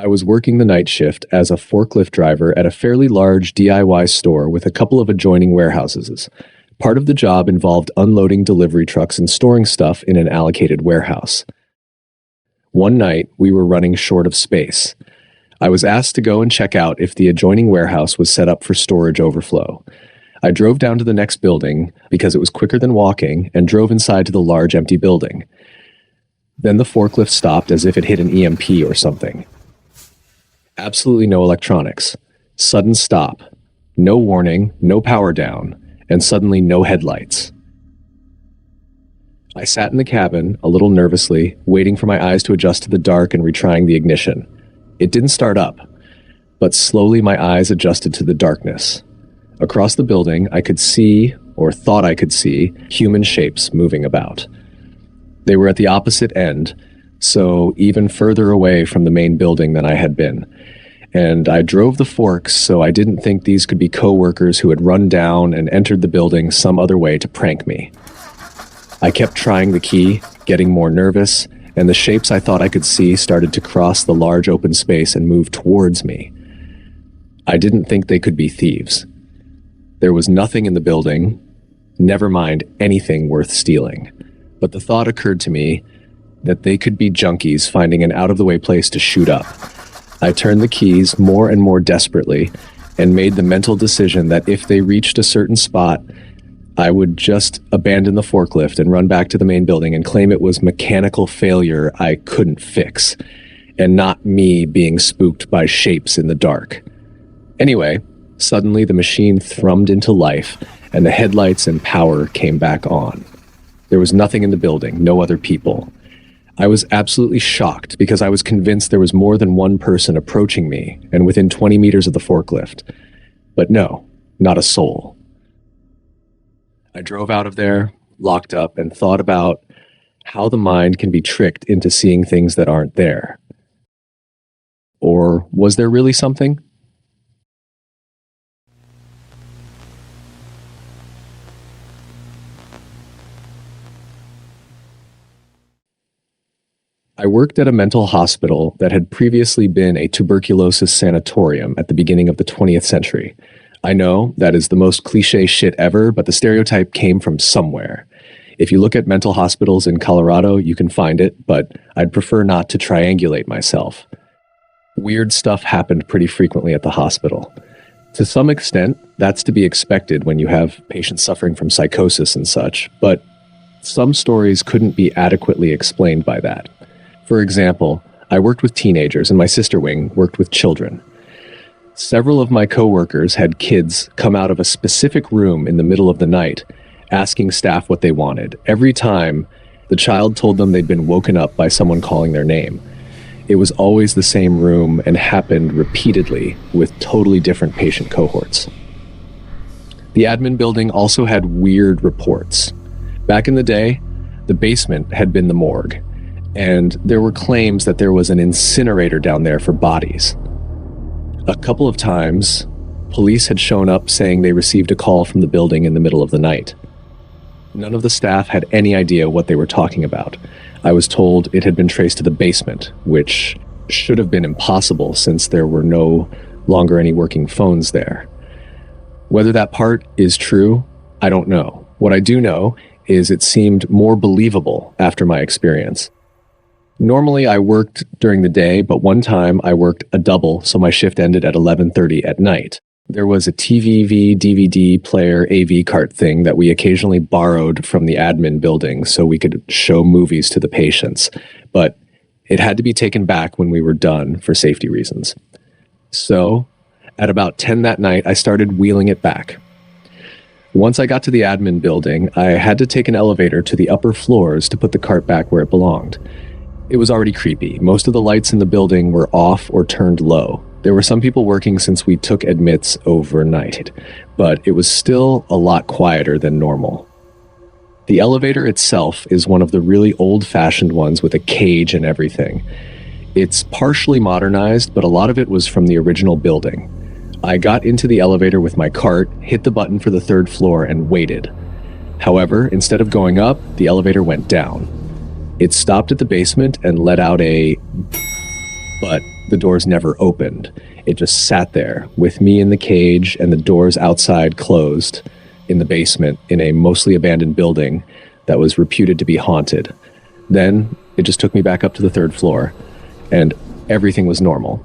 I was working the night shift as a forklift driver at a fairly large DIY store with a couple of adjoining warehouses. Part of the job involved unloading delivery trucks and storing stuff in an allocated warehouse. One night, we were running short of space. I was asked to go and check out if the adjoining warehouse was set up for storage overflow. I drove down to the next building because it was quicker than walking and drove inside to the large empty building. Then the forklift stopped as if it hit an EMP or something. Absolutely no electronics. Sudden stop. No warning, no power down, and suddenly no headlights. I sat in the cabin, a little nervously, waiting for my eyes to adjust to the dark and retrying the ignition. It didn't start up, but slowly my eyes adjusted to the darkness. Across the building, I could see, or thought I could see, human shapes moving about. They were at the opposite end, so even further away from the main building than I had been. And I drove the forks, so I didn't think these could be co-workers who had run down and entered the building some other way to prank me. I kept trying the key, getting more nervous, and the shapes I thought I could see started to cross the large open space and move towards me. I didn't think they could be thieves. There was nothing in the building, never mind anything worth stealing. But the thought occurred to me that they could be junkies finding an out-of-the-way place to shoot up. I turned the keys more and more desperately and made the mental decision that if they reached a certain spot, I would just abandon the forklift and run back to the main building and claim it was mechanical failure I couldn't fix, and not me being spooked by shapes in the dark. Anyway, suddenly the machine thrummed into life, and the headlights and power came back on. There was nothing in the building, no other people. I was absolutely shocked because I was convinced there was more than one person approaching me and within 20 meters of the forklift. But no, not a soul. I drove out of there, locked up, and thought about how the mind can be tricked into seeing things that aren't there. Or was there really something? I worked at a mental hospital that had previously been a tuberculosis sanatorium at the beginning of the 20th century. I know that is the most cliche shit ever, but the stereotype came from somewhere. If you look at mental hospitals in Colorado, you can find it, but I'd prefer not to triangulate myself. Weird stuff happened pretty frequently at the hospital. To some extent, that's to be expected when you have patients suffering from psychosis and such, but some stories couldn't be adequately explained by that. For example, I worked with teenagers and my sister wing worked with children. Several of my coworkers had kids come out of a specific room in the middle of the night, asking staff what they wanted. Every time, the child told them they'd been woken up by someone calling their name. It was always the same room and happened repeatedly with totally different patient cohorts. The admin building also had weird reports. Back in the day, the basement had been the morgue, and there were claims that there was an incinerator down there for bodies. A couple of times, police had shown up saying they received a call from the building in the middle of the night. None of the staff had any idea what they were talking about. I was told it had been traced to the basement, which should have been impossible since there were no longer any working phones there. Whether that part is true, I don't know. What I do know is it seemed more believable after my experience. Normally I worked during the day, but one time I worked a double, so my shift ended at 11:30 at night. There was a TV, DVD player, AV cart thing that we occasionally borrowed from the admin building so we could show movies to the patients, but it had to be taken back when we were done for safety reasons. So, at about 10 that night, I started wheeling it back. Once I got to the admin building, I had to take an elevator to the upper floors to put the cart back where it belonged. It was already creepy. Most of the lights in the building were off or turned low. There were some people working since we took admits overnight, but it was still a lot quieter than normal. The elevator itself is one of the really old-fashioned ones with a cage and everything. It's partially modernized, but a lot of it was from the original building. I got into the elevator with my cart, hit the button for the third floor, and waited. However, instead of going up, the elevator went down. It stopped at the basement and let out a... but the doors never opened. It just sat there with me in the cage and the doors outside closed in the basement in a mostly abandoned building that was reputed to be haunted. Then it just took me back up to the third floor, and everything was normal.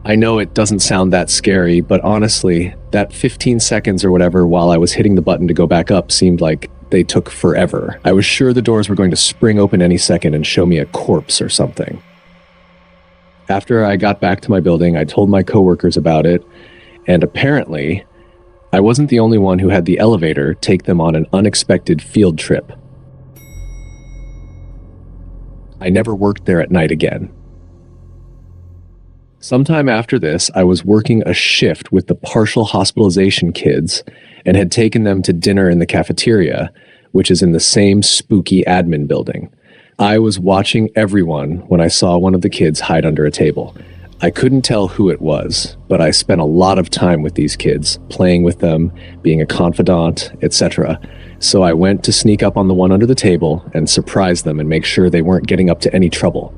I know it doesn't sound that scary, but honestly, that 15 seconds or whatever while I was hitting the button to go back up seemed like they took forever. I was sure the doors were going to spring open any second and show me a corpse or something. After I got back to my building, I told my coworkers about it, and apparently, I wasn't the only one who had the elevator take them on an unexpected field trip. I never worked there at night again. Sometime after this, I was working a shift with the partial hospitalization kids and had taken them to dinner in the cafeteria, which is in the same spooky admin building. I was watching everyone when I saw one of the kids hide under a table. I couldn't tell who it was, but I spent a lot of time with these kids, playing with them, being a confidant, etc. So I went to sneak up on the one under the table and surprise them and make sure they weren't getting up to any trouble.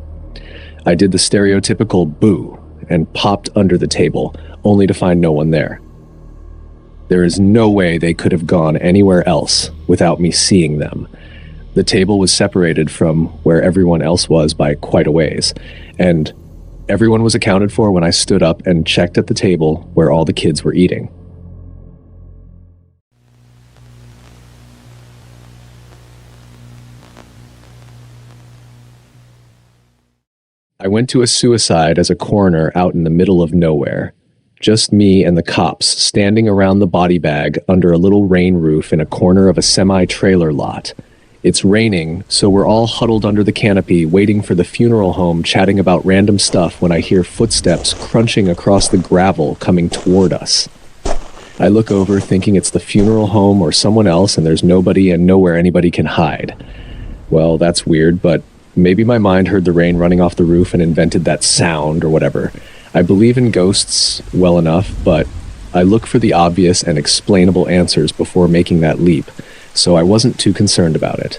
I did the stereotypical boo and popped under the table, only to find no one there. There is no way they could have gone anywhere else without me seeing them. The table was separated from where everyone else was by quite a ways, and everyone was accounted for when I stood up and checked at the table where all the kids were eating. I went to a suicide as a coroner out in the middle of nowhere. Just me and the cops standing around the body bag under a little rain roof in a corner of a semi-trailer lot. It's raining, so we're all huddled under the canopy waiting for the funeral home, chatting about random stuff when I hear footsteps crunching across the gravel coming toward us. I look over thinking it's the funeral home or someone else, and there's nobody and nowhere anybody can hide. Well, that's weird, but maybe my mind heard the rain running off the roof and invented that sound or whatever. I believe in ghosts well enough, but I look for the obvious and explainable answers before making that leap, so I wasn't too concerned about it.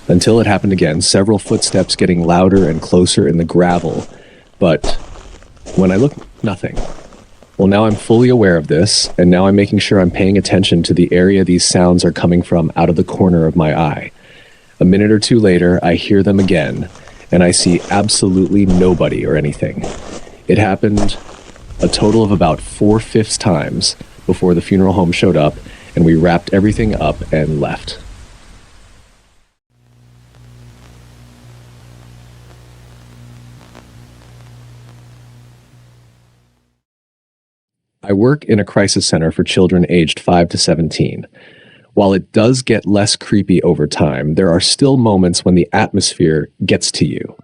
Until it happened again, several footsteps getting louder and closer in the gravel, but when I look, nothing. Well, now I'm fully aware of this, and now I'm making sure I'm paying attention to the area these sounds are coming from out of the corner of my eye. A minute or two later, I hear them again, and I see absolutely nobody or anything. It happened a total of about 4/5 times before the funeral home showed up, and we wrapped everything up and left. I work in a crisis center for children aged 5 to 17. While it does get less creepy over time, there are still moments when the atmosphere gets to you.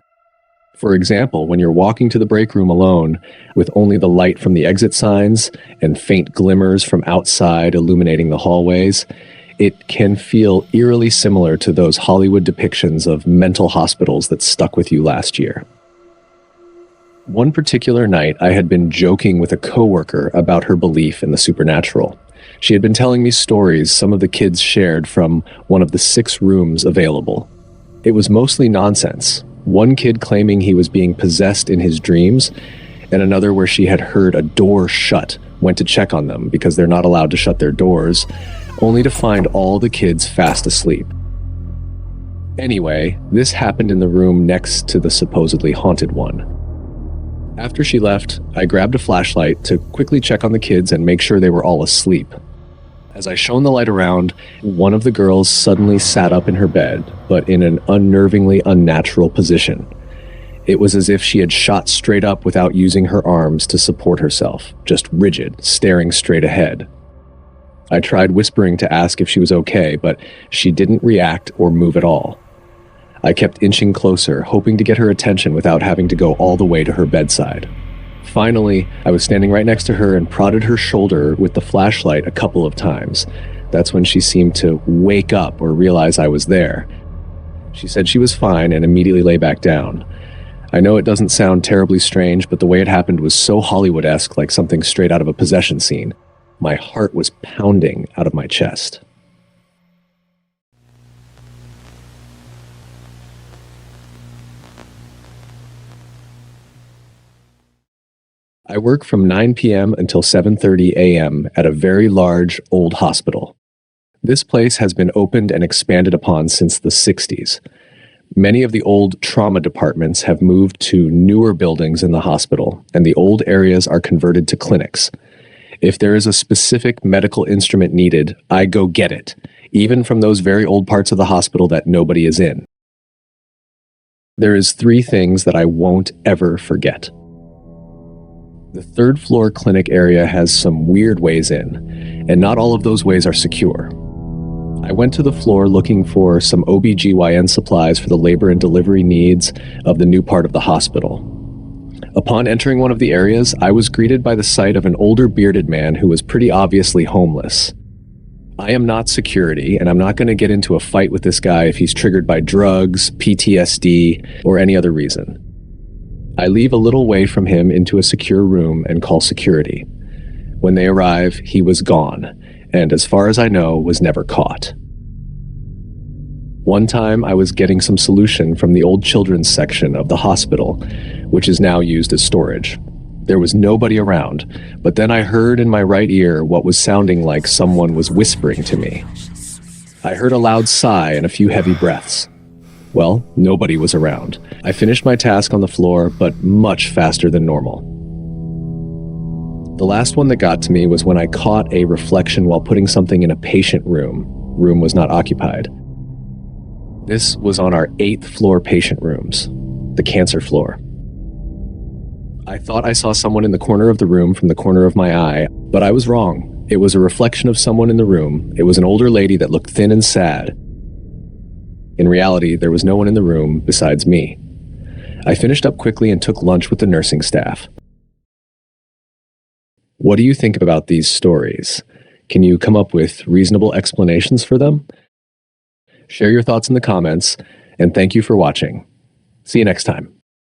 For example, when you're walking to the break room alone with only the light from the exit signs and faint glimmers from outside illuminating the hallways, it can feel eerily similar to those Hollywood depictions of mental hospitals that stuck with you last year. One particular night, I had been joking with a coworker about her belief in the supernatural. She had been telling me stories some of the kids shared from one of the 6 rooms available. It was mostly nonsense. One kid claiming he was being possessed in his dreams, and another where she had heard a door shut, went to check on them because they're not allowed to shut their doors, only to find all the kids fast asleep. Anyway, this happened in the room next to the supposedly haunted one. After she left, I grabbed a flashlight to quickly check on the kids and make sure they were all asleep. As I shone the light around, one of the girls suddenly sat up in her bed, but in an unnervingly unnatural position. It was as if she had shot straight up without using her arms to support herself, just rigid, staring straight ahead. I tried whispering to ask if she was okay, but she didn't react or move at all. I kept inching closer, hoping to get her attention without having to go all the way to her bedside. Finally, I was standing right next to her and prodded her shoulder with the flashlight a couple of times. That's when she seemed to wake up or realize I was there. She said she was fine and immediately lay back down. I know it doesn't sound terribly strange, but the way it happened was so Hollywood-esque, like something straight out of a possession scene. My heart was pounding out of my chest. I work from 9 p.m. until 7:30 a.m. at a very large, old hospital. This place has been opened and expanded upon since the 60s. Many of the old trauma departments have moved to newer buildings in the hospital, and the old areas are converted to clinics. If there is a specific medical instrument needed, I go get it, even from those very old parts of the hospital that nobody is in. There is 3 things that I won't ever forget. The 3rd floor clinic area has some weird ways in, and not all of those ways are secure. I went to the floor looking for some OBGYN supplies for the labor and delivery needs of the new part of the hospital. Upon entering one of the areas, I was greeted by the sight of an older bearded man who was pretty obviously homeless. I am not security, and I'm not going to get into a fight with this guy if he's triggered by drugs, PTSD, or any other reason. I leave a little way from him into a secure room and call security. When they arrive, he was gone, and as far as I know, was never caught. One time, I was getting some solution from the old children's section of the hospital, which is now used as storage. There was nobody around, but then I heard in my right ear what was sounding like someone was whispering to me. I heard a loud sigh and a few heavy breaths. Well, nobody was around. I finished my task on the floor, but much faster than normal. The last one that got to me was when I caught a reflection while putting something in a patient room. Room was not occupied. This was on our 8th floor patient rooms, the cancer floor. I thought I saw someone in the corner of the room from the corner of my eye, but I was wrong. It was a reflection of someone in the room. It was an older lady that looked thin and sad. In reality, there was no one in the room besides me. I finished up quickly and took lunch with the nursing staff. What do you think about these stories? Can you come up with reasonable explanations for them? Share your thoughts in the comments, and thank you for watching. See you next time.